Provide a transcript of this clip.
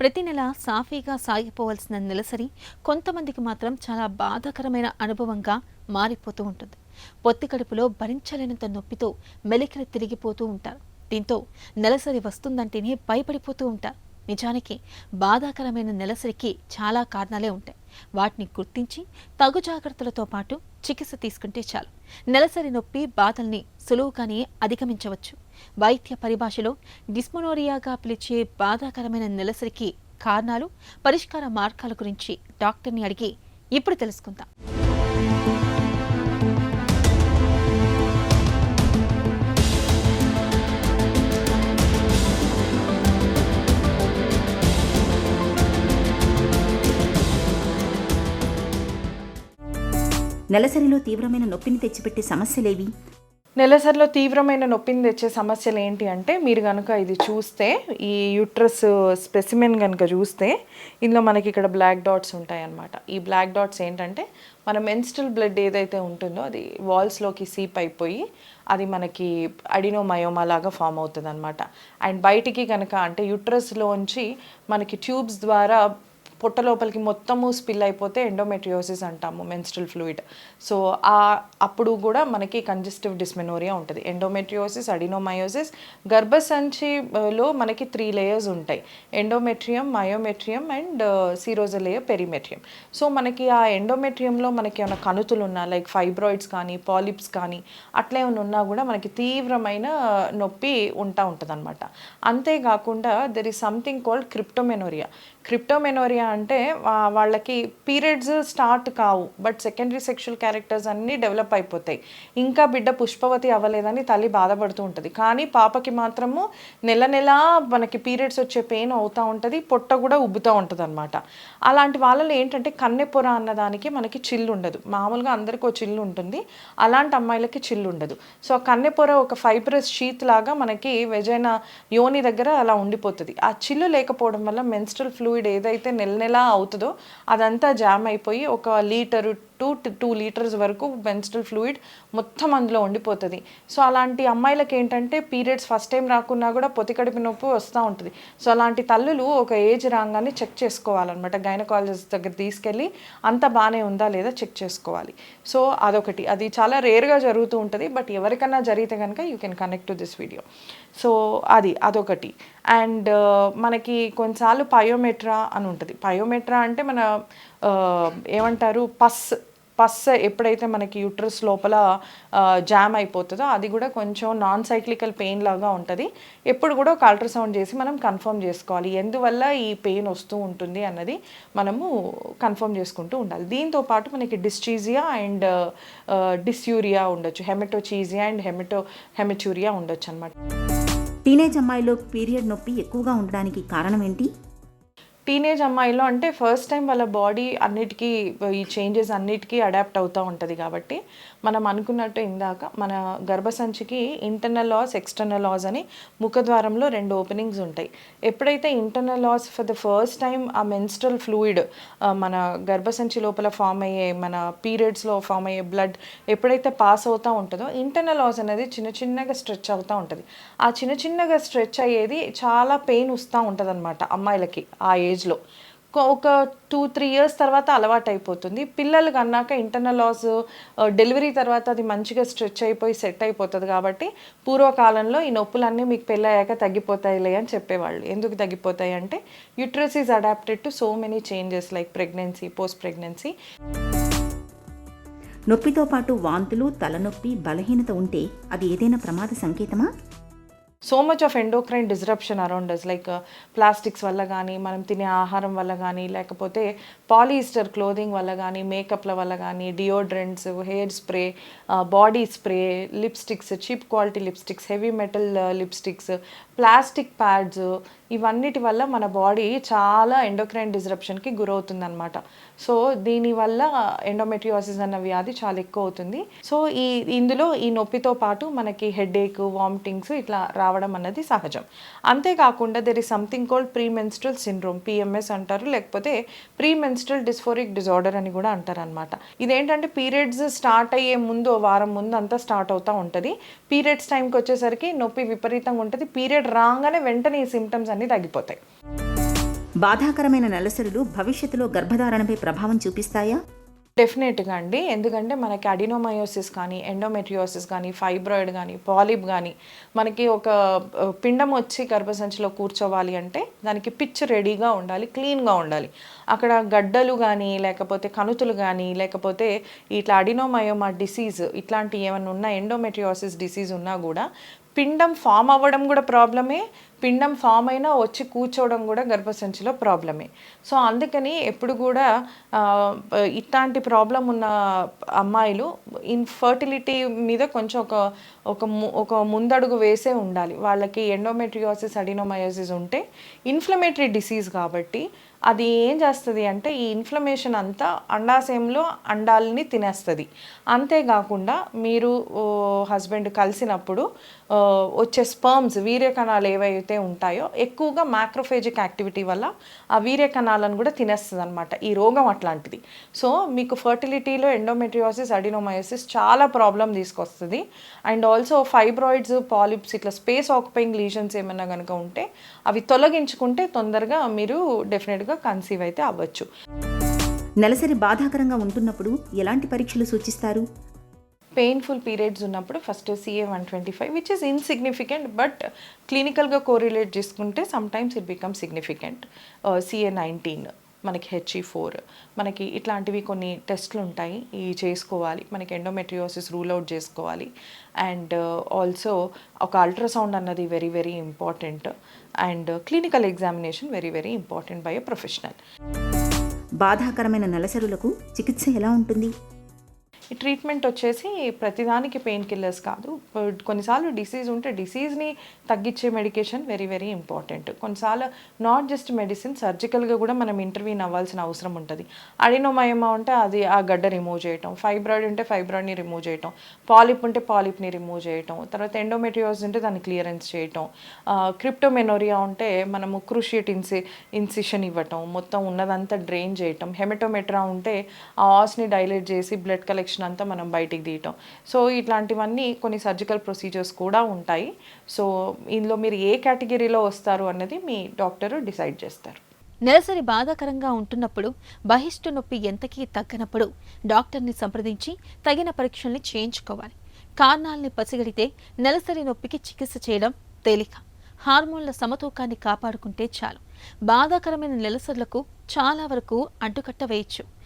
ప్రతి నెల సాఫీగా సాగిపోవాల్సిన నెలసరి కొంతమందికి మాత్రం చాలా బాధాకరమైన అనుభవంగా మారిపోతూ ఉంటుంది. పొత్తి కడుపులో భరించలేనంత నొప్పితో మెలికలు తిరిగిపోతూ ఉంటారు. దీంతో నెలసరి వస్తుందంటేనే భయపడిపోతూ ఉంటారు. నిజానికి బాధాకరమైన నెలసరికి చాలా కారణాలే ఉంటాయి. వాటిని గుర్తించి తగు జాగ్రత్తలతో పాటు చికిత్స తీసుకుంటే చాలు నెలసరి నొప్పి బాధల్ని సులువుగానే అధిగమించవచ్చు. వైద్య పరిభాషలో డిస్మోనోరియాగా పిలిచే బాధాకరమైన నెలసరికి కారణాలు, పరిష్కార మార్గాల గురించి డాక్టర్ని అడిగి ఇప్పుడు తెలుసుకుందాం. నెలసరిలో తీవ్రమైన నొప్పిని తెచ్చిపెట్టే సమస్యలేవి? నెలసరిలో తీవ్రమైన నొప్పిని తెచ్చే సమస్యలు ఏంటి అంటే, మీరు కనుక ఇది చూస్తే, ఈ యూట్రస్ స్పెసిమెన్ కనుక చూస్తే, ఇందులో మనకి ఇక్కడ బ్లాక్ డాట్స్ ఉంటాయి అన్నమాట. ఈ బ్లాక్ డాట్స్ ఏంటంటే మన మెన్స్ట్రల్ బ్లడ్ ఏదైతే ఉంటుందో అది వాల్స్లోకి సీప్ అయిపోయి అది మనకి అడినోమయోమా లాగా ఫామ్ అవుతుంది అనమాట. అండ్ బయటికి కనుక అంటే యూట్రస్లోంచి మనకి ట్యూబ్స్ ద్వారా పొట్ట లోపలికి మొత్తము స్పిల్ అయిపోతే ఎండోమెట్రియోసిస్ అంటాము, మెన్స్ట్రల్ ఫ్లూయిడ్. సో అప్పుడు కూడా మనకి కంజెస్టివ్ డిస్మెనోరియా ఉంటుంది. ఎండోమెట్రియోసిస్, అడినోమయోసిస్, గర్భసంచిలో మనకి 3 లేయర్స్ ఉంటాయి: endometrium, myometrium and serosal layer, perimetrium. So మనకి ఆ ఎండోమెట్రియంలో మనకి ఏమైనా కణుతులు ఉన్నా, లైక్ ఫైబ్రాయిడ్స్ కానీ పాలిప్స్ కానీ అట్లా ఏమైనా ఉన్నా కూడా మనకి తీవ్రమైన నొప్పి ఉంటుంది అనమాట. అంతేకాకుండా దెర్ ఈస్ సంథింగ్ కాల్డ్ క్రిప్టోమెనోరియా. క్రిప్టోమెనోరియా అంటే వాళ్ళకి పీరియడ్స్ స్టార్ట్ కావు, బట్ సెకండరీ సెక్షువల్ క్యారెక్టర్స్ అన్నీ డెవలప్ అయిపోతాయి. ఇంకా బిడ్డ పుష్పవతి అవ్వలేదని తల్లి బాధపడుతూ ఉంటుంది, కానీ పాపకి మాత్రము నెల నెలా మనకి పీరియడ్స్ వచ్చే పెయిన్ అవుతూ ఉంటుంది, పొట్ట కూడా ఉబ్బుతూ ఉంటుంది అనమాట. అలాంటి వాళ్ళలో ఏంటంటే కన్నెపొర అన్నదానికి మనకి చిల్లు ఉండదు. మామూలుగా అందరికీ ఒక చిల్లు ఉంటుంది, అలాంటి అమ్మాయిలకి చిల్లు ఉండదు. సో ఆ కన్నెపొర ఒక ఫైబ్రస్ షీత్ లాగా మనకి వెజైనా యోని దగ్గర అలా ఉండిపోతుంది. ఆ చిల్లు లేకపోవడం వల్ల మెన్స్ట్రల్ ఫ్లూయిడ్ ఏదైతే నెల నెలా అవుతుందో అదంతా జామ్ అయిపోయి 1 లీటరు to 2 లీటర్స్ వరకు మెన్స్ట్రల్ ఫ్లూయిడ్ మొత్తం అందులో ఉండిపోతుంది. సో అలాంటి అమ్మాయిలకి ఏంటంటే పీరియడ్స్ ఫస్ట్ టైం రాకున్నా కూడా పొత్తికడుపు నొప్పి వస్తూ ఉంటుంది. సో అలాంటి తల్లులు ఒక ఏజ్ రాగానే చెక్ చేసుకోవాలన్నమాట. గైనకాలజిస్ట్ దగ్గర తీసుకెళ్ళి అంత బాగానే ఉందా లేదా చెక్ చేసుకోవాలి. సో అదొకటి, అది చాలా రేర్గా జరుగుతూ ఉంటుంది, బట్ ఎవరికన్నా జరిగితే కనుక you can connect to this video. So అదొకటి. అండ్ మనకి కొన్నిసార్లు పయోమెట్రా అని ఉంటుంది. పయోమెట్రా అంటే మన ఏమంటారు, పస్ ఎప్పుడైతే మనకి యూట్రస్ లోపల జామ్ అయిపోతుందో అది కూడా కొంచెం నాన్ సైక్లికల్ పెయిన్ లాగా ఉంటుంది. ఎప్పుడు కూడా ఒక అల్ట్రాసౌండ్ చేసి మనం కన్ఫర్మ్ చేసుకోవాలి ఎందువల్ల ఈ పెయిన్ వస్తూ ఉంటుంది అన్నది మనము కన్ఫర్మ్ చేసుకుంటూ ఉండాలి. దీంతో పాటు మనకి డిస్చీజియా అండ్ డిస్యూరియా ఉండొచ్చు, హెమటోచీజియా అండ్ హెమచూరియా ఉండొచ్చు అనమాట. టీనేజ్ అమ్మాయిలో పీరియడ్ నొప్పి ఎక్కువగా ఉండడానికి కారణం ఏంటి? టీనేజ్ అమ్మాయిలో అంటే ఫస్ట్ టైం వాళ్ళ బాడీ అన్నిటికీ ఈ చేంజెస్ అన్నిటికీ అడాప్ట్ అవుతూ ఉంటుంది. కాబట్టి మనం అనుకున్నట్టు ఇందాక మన గర్భసంచికి ఇంటర్నల్ లాస్, ఎక్స్టర్నల్ లాస్ అని ముఖద్వారంలో 2 ఓపెనింగ్స్ ఉంటాయి. ఎప్పుడైతే internal loss for the first time ఆ మెన్స్ట్రల్ ఫ్లూయిడ్ మన గర్భసంచి లోపల ఫామ్ అయ్యే, మన పీరియడ్స్లో ఫామ్ అయ్యే బ్లడ్ ఎప్పుడైతే పాస్ అవుతూ ఉంటుందో ఇంటర్నల్ లాస్ అనేది చిన్నగా స్ట్రెచ్ అవుతూ ఉంటుంది. ఆ చిన్నగా స్ట్రెచ్ అయ్యేది చాలా పెయిన్ వస్తూ ఉంటుంది అనమాట అమ్మాయిలకి. ఆ ఏజ్లో ఒక 2-3 ఇయర్స్ తర్వాత అలవాటు అయిపోతుంది. పిల్లలు కన్నాక ఇంటర్నల్ లాస్ డెలివరీ తర్వాత అది మంచిగా స్ట్రెచ్ అయిపోయి సెట్ అయిపోతుంది. కాబట్టి పూర్వకాలంలో ఈ నొప్పులన్నీ మీకు పెళ్ళయ్యాక తగ్గిపోతాయిలే అని చెప్పేవాళ్ళు. ఎందుకు తగ్గిపోతాయి అంటే uterus is adapted to so many changes like pregnancy, post pregnancy. నొప్పితో పాటు వాంతులు, తలనొప్పి, బలహీనత ఉంటే అది ఏదైనా ప్రమాద సంకేతమా? So much of endocrine disruption around us, like plastics వల్ల కానీ, మనం తినే ఆహారం వల్ల కానీ, లేకపోతే పాలిస్టర్ క్లోదింగ్ వల్ల కానీ, మేకప్ల వల్ల కానీ, deodorants, hair spray, body spray, lipsticks, cheap quality lipsticks, heavy metal lipsticks, plastic pads, ఇవన్నిటి వల్ల మన బాడీ చాలా ఎండోక్రైన్ డిస్రప్షన్కి గురవుతుందన్నమాట. సో దీనివల్ల ఎండోమెట్రియోసిస్ అన్న వ్యాధి చాలా ఎక్కువ అవుతుంది. సో ఇందులో ఈ నొప్పితో పాటు మనకి హెడేక్, వామిటింగ్స్ ఇట్లా రావడం అన్నది సహజం. అంతేకాకుండా there is something called pre menstrual syndrome, PMS అంటారు, లేకపోతే ప్రీ మెన్స్ట్రల్ డిస్ఫోరిక్ డిజార్డర్ అని కూడా అంటారు అనమాట. ఇదేంటంటే పీరియడ్స్ స్టార్ట్ అయ్యే ముందు వారం ముందు అంతా స్టార్ట్ అవుతూ ఉంటుంది. పీరియడ్స్ టైంకి వచ్చేసరికి నొప్పి విపరీతంగా ఉంటుంది. పీరియడ్ రాగానే వెంటనే ఈ సిమ్టమ్స్ అన్నీ తగ్గిపోతాయి. బాధాకరమైన నెలసరులు భవిష్యత్తులో గర్భధారణపై ప్రభావం చూపిస్తాయా? డెఫినెట్గా అండి. ఎందుకంటే మనకి అడినోమయోసిస్ కానీ, ఎండోమెట్రియోసిస్ కానీ, ఫైబ్రాయిడ్ కానీ, పాలిప్ కానీ, మనకి ఒక పిండం వచ్చి గర్భసంచిలో కూర్చోవాలి అంటే దానికి పిచ్ రెడీగా ఉండాలి, క్లీన్గా ఉండాలి. అక్కడ గడ్డలు కానీ, లేకపోతే కణుతులు కానీ, లేకపోతే ఇట్లా అడినోమయోమా డిసీజ్ ఇట్లాంటి ఏమైనా ఉన్నా, ఎండోమెట్రియోసిస్ డిసీజ్ ఉన్నా కూడా పిండం ఫామ్ అవ్వడం కూడా ప్రాబ్లమే, పిండం ఫామ్ అయినా వచ్చి కూర్చోవడం కూడా గర్భసంచిలో ప్రాబ్లమే. సో అందుకని ఎప్పుడు కూడా ఇట్లాంటి ప్రాబ్లం ఉన్న అమ్మాయిలు ఇన్ఫర్టిలిటీ మీద కొంచెం ఒక ముందడుగు వేసే ఉండాలి. వాళ్ళకి ఎండోమెట్రియోసిస్, అడినోమయోసిస్ ఉంటే ఇన్ఫ్లమేటరీ డిసీజ్ కాబట్టి అది ఏం చేస్తుంది అంటే ఈ ఇన్ఫ్లమేషన్ అంతా అండాశయంలో అండాలని తినేస్తుంది. అంతేకాకుండా మీరు హస్బెండ్ కలిసినప్పుడు వచ్చే స్పర్మ్స్, వీర్యకణాలు ఏవైతే ఉంటాయో ఎక్కువగా మ్యాక్రోఫేజిక్ యాక్టివిటీ వల్ల ఆ వీర్యకణాలను కూడా తినేస్తుంది అనమాట. ఈ రోగం అట్లాంటిది. సో మీకు ఫర్టిలిటీలో ఎండోమెట్రియోసిస్, అడినోమయోసిస్ చాలా ప్రాబ్లం తీసుకొస్తుంది. అండ్ ఆల్సో ఫైబ్రాయిడ్స్, పాలిప్స్ ఇట్లా స్పేస్ ఆక్యుపైయింగ్ లీజన్స్ ఏమైనా కనుక ఉంటే అవి తొలగించుకుంటే తొందరగా మీరు డెఫినెట్గా కన్సీవ్ అయితే అవ్వచ్చు. నెలసరి బాధాకరంగా ఉంటున్నప్పుడు ఎలాంటి పరీక్షలు సూచిస్తారు? పెయిన్ఫుల్ పీరియడ్స్ ఉన్నప్పుడు first CA-125 which is insignificant, but క్లినికల్గా కోరిలేట్ చేసుకుంటే sometimes it become significant. CA-19, మనకి HE4, మనకి ఇట్లాంటివి కొన్ని టెస్ట్లు ఉంటాయి, ఇవి చేసుకోవాలి. మనకి ఎండోమెట్రియోసిస్ రూల్ అవుట్ చేసుకోవాలి. అండ్ ఆల్సో ఒక అల్ట్రాసౌండ్ అన్నది very very important. And clinical examination very very important by a professional. బాధాకరమైన నెలసరులకు చికిత్స ఎలా ఉంటుంది? ఈ ట్రీట్మెంట్ వచ్చేసి ప్రతిదానికి పెయిన్ కిల్లర్స్ కాదు. కొన్నిసార్లు డిసీజ్ ఉంటే డిసీజ్ని తగ్గించే మెడికేషన్ వెరీ వెరీ ఇంపార్టెంట్. కొన్నిసార్లు నాట్ జస్ట్ మెడిసిన్, సర్జికల్గా కూడా మనం ఇంటర్వ్యూన్ అవ్వాల్సిన అవసరం ఉంటుంది. అడినోమయోమా ఉంటే అది ఆ గడ్డ రిమూవ్ చేయటం, ఫైబ్రాయిడ్ ఉంటే ఫైబ్రాయిడ్ని రిమూవ్ చేయటం, పాలిప్ ఉంటే పాలిప్ని రిమూవ్ చేయటం, తర్వాత ఎండోమెట్రియోసిస్ ఉంటే దాన్ని క్లియరెన్స్ చేయటం, క్రిప్టోమెనోరియా ఉంటే మనము క్రూషియేట్ ఇన్సిషన్ ఇవ్వటం, మొత్తం ఉన్నదంతా డ్రైన్ చేయటం, హెమటోమెట్రా ఉంటే ఆ ఆస్ని డైలేట్ చేసి బ్లడ్ కలెక్షన్ అంతా మనం బయటికి తీయటం. సో ఇట్లాంటివన్నీ కొన్ని సర్జికల్ ప్రొసీజర్స్ కూడా ఉంటాయి. సో ఇందులో మీరు ఏ కేటగిరీలో వస్తారు అన్నది మీ డాక్టర్ డిసైడ్ చేస్తారు. నెలసరి బాధాకరంగా ఉంటున్నప్పుడు, బహిష్టు నొప్పి ఎంతకీ తగ్గనప్పుడు డాక్టర్ని సంప్రదించి తగిన పరీక్షల్ని చేయించుకోవాలి. కారణాలని పసిగడితే నెలసరి నొప్పికి చికిత్స చేయడం తేలిక. హార్మోన్ల సమతూకాన్ని కాపాడుకుంటే చాలు. బాధాకరమైన నెలసరులకు చాలా వరకు అడ్డుకట్ట వేయచ్చు.